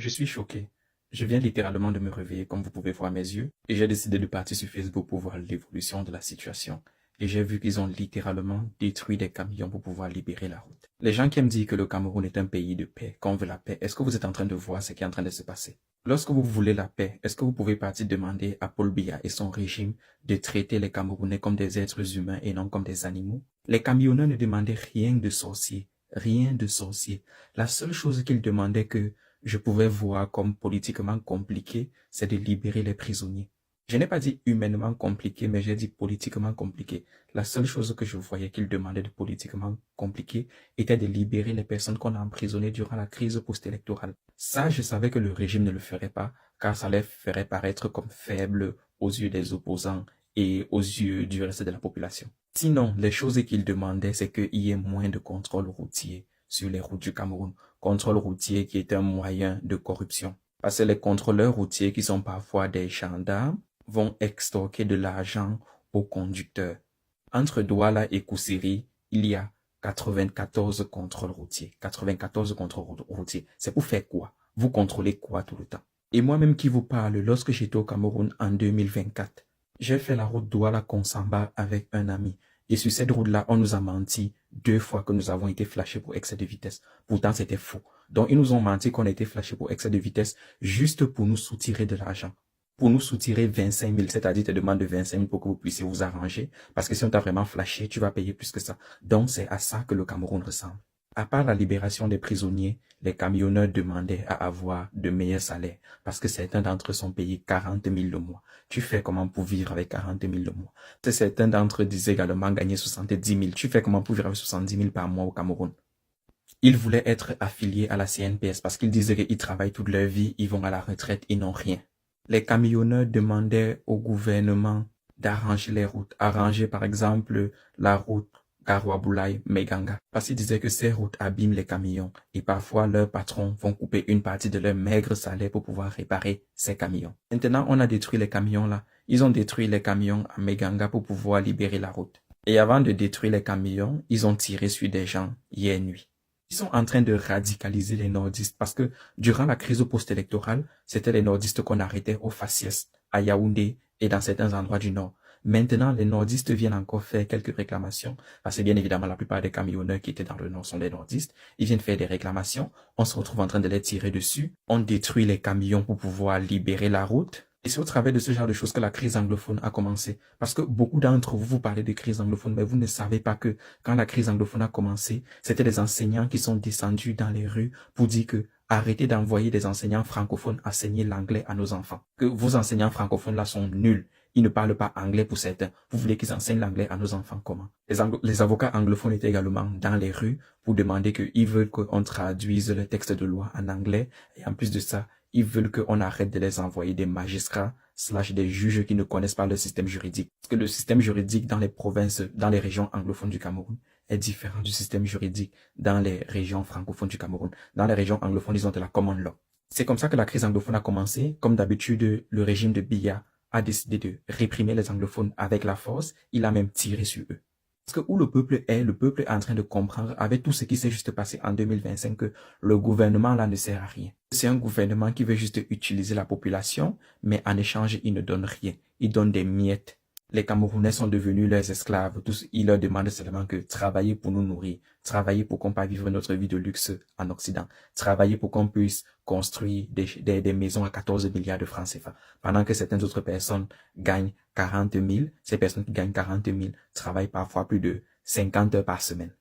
Je suis choqué. Je viens littéralement de me réveiller, comme vous pouvez voir à mes yeux, et j'ai décidé de partir sur Facebook pour voir l'évolution de la situation. Et j'ai vu qu'ils ont littéralement détruit des camions pour pouvoir libérer la route. Les gens qui aiment dire que le Cameroun est un pays de paix, qu'on veut la paix, est-ce que vous êtes en train de voir ce qui est en train de se passer? Lorsque vous voulez la paix, est-ce que vous pouvez partir demander à Paul Biya et son régime de traiter les Camerounais comme des êtres humains et non comme des animaux? Les camionneurs ne demandaient rien de sorcier, rien de sorcier. La seule chose qu'ils demandaient que je pouvais voir comme politiquement compliqué, c'est de libérer les prisonniers. Je n'ai pas dit humainement compliqué, mais j'ai dit politiquement compliqué. La seule chose que je voyais qu'ils demandaient de politiquement compliqué était de libérer les personnes qu'on a emprisonnées durant la crise post-électorale. Ça, je savais que le régime ne le ferait pas, car ça les ferait paraître comme faibles aux yeux des opposants et aux yeux du reste de la population. Sinon, les choses qu'ils demandaient, c'est qu'il y ait moins de contrôle routier sur les routes du Cameroun. Contrôle routier qui est un moyen de corruption. Parce que les contrôleurs routiers, qui sont parfois des gendarmes, vont extorquer de l'argent aux conducteurs. Entre Douala et Koussiri, il y a 94 contrôles routiers. 94 contrôles routiers. C'est pour faire quoi? Vous contrôlez quoi tout le temps? Et moi-même qui vous parle, lorsque j'étais au Cameroun en 2024, j'ai fait la route Douala-Konsamba avec un ami. Et sur cette route-là, on nous a menti 2 fois que nous avons été flashés pour excès de vitesse. Pourtant, c'était faux. Donc, ils nous ont menti qu'on a été flashés pour excès de vitesse juste pour nous soutirer de l'argent. Pour nous soutirer 25 000, c'est-à-dire te demande de 25 000 pour que vous puissiez vous arranger. Parce que si on t'a vraiment flashé, tu vas payer plus que ça. Donc, c'est à ça que le Cameroun ressemble. À part la libération des prisonniers, les camionneurs demandaient à avoir de meilleurs salaires parce que certains d'entre eux sont payés 40 000 le mois. Tu fais comment pour vivre avec 40 000 le mois? Certains d'entre eux disaient également gagner 70 000. Tu fais comment pour vivre avec 70 000 par mois au Cameroun? Ils voulaient être affiliés à la CNPS parce qu'ils disaient qu'ils travaillent toute leur vie, ils vont à la retraite, ils n'ont rien. Les camionneurs demandaient au gouvernement d'arranger les routes, arranger par exemple la route Garoua-Boulaye-Meganga, parce qu'ils disaient que ces routes abîment les camions et parfois leurs patrons vont couper une partie de leur maigre salaire pour pouvoir réparer ces camions. Maintenant, on a détruit les camions là. Ils ont détruit les camions à Meganga pour pouvoir libérer la route. Et avant de détruire les camions, ils ont tiré sur des gens hier nuit. Ils sont en train de radicaliser les nordistes parce que durant la crise post-électorale, c'était les nordistes qu'on arrêtait au faciès, à Yaoundé et dans certains endroits du nord. Maintenant, les nordistes viennent encore faire quelques réclamations, parce que bien évidemment, la plupart des camionneurs qui étaient dans le nord sont des nordistes. Ils viennent faire des réclamations, on se retrouve en train de les tirer dessus, on détruit les camions pour pouvoir libérer la route. Et c'est au travers de ce genre de choses que la crise anglophone a commencé. Parce que beaucoup d'entre vous, vous parlez de crise anglophone, mais vous ne savez pas que quand la crise anglophone a commencé, c'était des enseignants qui sont descendus dans les rues pour dire que arrêtez d'envoyer des enseignants francophones enseigner l'anglais à nos enfants. Que vos enseignants francophones là sont nuls. Ils ne parlent pas anglais pour certains. Vous voulez qu'ils enseignent l'anglais à nos enfants comment? Les avocats anglophones étaient également dans les rues pour demander qu'ils veulent qu'on traduise le texte de loi en anglais. Et en plus de ça, ils veulent qu'on arrête de les envoyer des magistrats / des juges qui ne connaissent pas le système juridique. Parce que le système juridique dans les provinces, dans les régions anglophones du Cameroun est différent du système juridique dans les régions francophones du Cameroun. Dans les régions anglophones, ils ont de la common law. C'est comme ça que la crise anglophone a commencé. Comme d'habitude, le régime de Biya a décidé de réprimer les anglophones avec la force. Il a même tiré sur eux. Parce que où le peuple est en train de comprendre avec tout ce qui s'est juste passé en 2025 que le gouvernement là ne sert à rien. C'est un gouvernement qui veut juste utiliser la population, mais en échange, il ne donne rien. Il donne des miettes. Les Camerounais sont devenus leurs esclaves. Tous, ils leur demandent seulement que travailler pour nous nourrir, travailler pour qu'on puisse vivre notre vie de luxe en Occident, travailler pour qu'on puisse construire des maisons à 14 milliards de francs CFA. Pendant que certaines autres personnes gagnent 40 000, ces personnes qui gagnent 40 000 travaillent parfois plus de 50 heures par semaine.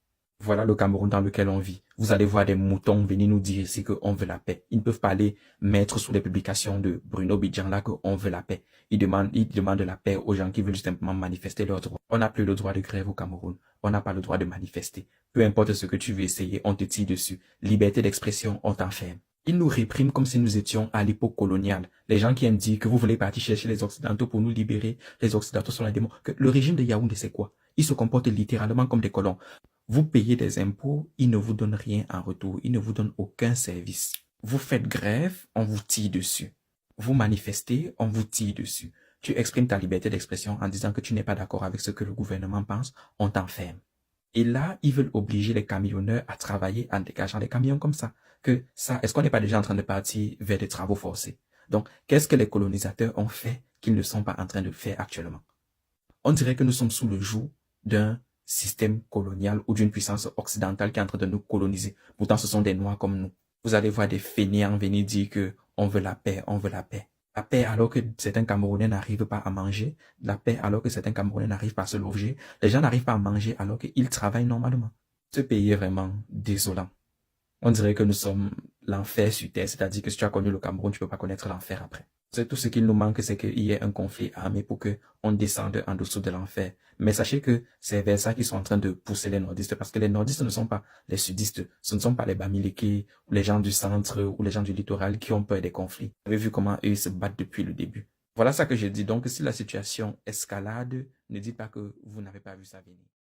Voilà le Cameroun dans lequel on vit. Vous allez voir des moutons venir nous dire ici qu'on veut la paix. Ils ne peuvent pas aller mettre sous les publications de Bruno Bidjanla qu'on veut la paix. Ils demandent la paix aux gens qui veulent simplement manifester leurs droits. On n'a plus le droit de grève au Cameroun. On n'a pas le droit de manifester. Peu importe ce que tu veux essayer, on te tire dessus. Liberté d'expression, on t'enferme. Ils nous répriment comme si nous étions à l'époque coloniale. Les gens qui aiment dire que vous voulez partir chercher les Occidentaux pour nous libérer, les Occidentaux sont les démons. Que le régime de Yaoundé, c'est quoi? Ils se comportent littéralement comme des colons. Vous payez des impôts, ils ne vous donnent rien en retour, ils ne vous donnent aucun service. Vous faites grève, on vous tire dessus. Vous manifestez, on vous tire dessus. Tu exprimes ta liberté d'expression en disant que tu n'es pas d'accord avec ce que le gouvernement pense, on t'enferme. Et là, ils veulent obliger les camionneurs à travailler en dégageant des camions comme ça. Est-ce qu'on n'est pas déjà en train de partir vers des travaux forcés? Donc, qu'est-ce que les colonisateurs ont fait qu'ils ne sont pas en train de faire actuellement? On dirait que nous sommes sous le joug d'un système colonial ou d'une puissance occidentale qui est en train de nous coloniser. Pourtant, ce sont des Noirs comme nous. Vous allez voir des fainéants venir dire que on veut la paix, on veut la paix. La paix alors que certains Camerounais n'arrivent pas à manger. La paix alors que certains Camerounais n'arrivent pas à se loger. Les gens n'arrivent pas à manger alors qu'ils travaillent normalement. Ce pays est vraiment désolant. On dirait que nous sommes l'enfer sur terre, c'est-à-dire que si tu as connu le Cameroun, tu peux pas connaître l'enfer après. C'est tout ce qu'il nous manque, c'est qu'il y ait un conflit armé pour que on descende en dessous de l'enfer. Mais sachez que c'est vers ça qu'ils sont en train de pousser les nordistes, parce que les nordistes ne sont pas les sudistes, ce ne sont pas les Bamileke, ou les gens du centre, ou les gens du littoral qui ont peur des conflits. Vous avez vu comment eux se battent depuis le début. Voilà ça que je dis. Donc, si la situation escalade, ne dites pas que vous n'avez pas vu ça venir.